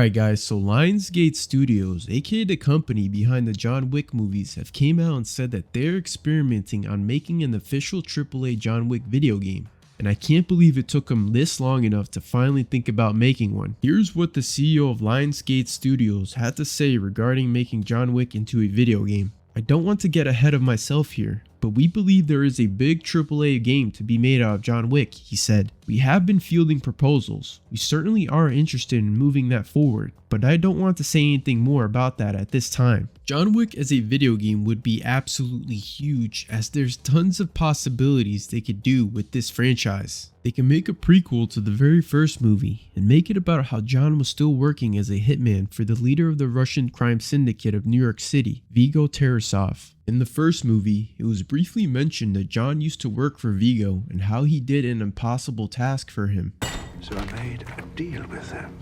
Alright guys, so Lionsgate Studios, aka the company behind the John Wick movies, have came out and said that they're experimenting on making an official AAA John Wick video game. And I can't believe it took them this long enough to finally think about making one. Here's what the CEO of Lionsgate Studios had to say regarding making John Wick into a video game. I don't want to get ahead of myself here, but we believe there is a big AAA game to be made out of John Wick, he said. We have been fielding proposals. We certainly are interested in moving that forward, but I don't want to say anything more about that at this time. John Wick as a video game would be absolutely huge, as there's tons of possibilities they could do with this franchise. They can make a prequel to the very first movie and make it about how John was still working as a hitman for the leader of the Russian crime syndicate of New York City, Viggo Tarasov. In the first movie, it was briefly mentioned that John used to work for Viggo and how he did an impossible task for him. So I made a deal with him.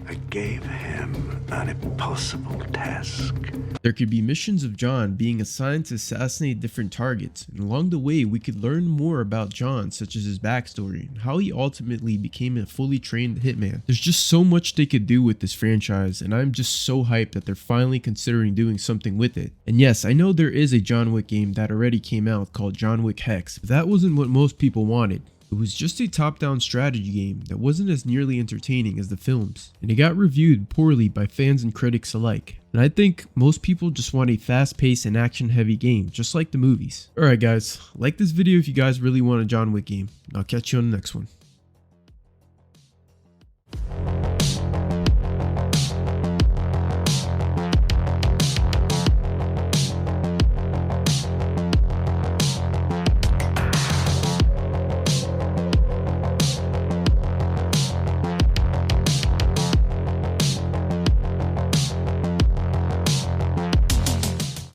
I gave him an impossible task. There could be missions of John being assigned to assassinate different targets, and along the way we could learn more about John, such as his backstory and how he ultimately became a fully trained hitman. There's just so much they could do with this franchise, and I'm just so hyped that they're finally considering doing something with it. And yes, I know there is a John Wick game that already came out called John Wick Hex, but that wasn't what most people wanted. It was just a top-down strategy game that wasn't as nearly entertaining as the films, and it got reviewed poorly by fans and critics alike. And I think most people just want a fast-paced and action-heavy game, just like the movies. Alright guys, like this video if you guys really want a John Wick game, and I'll catch you on the next one.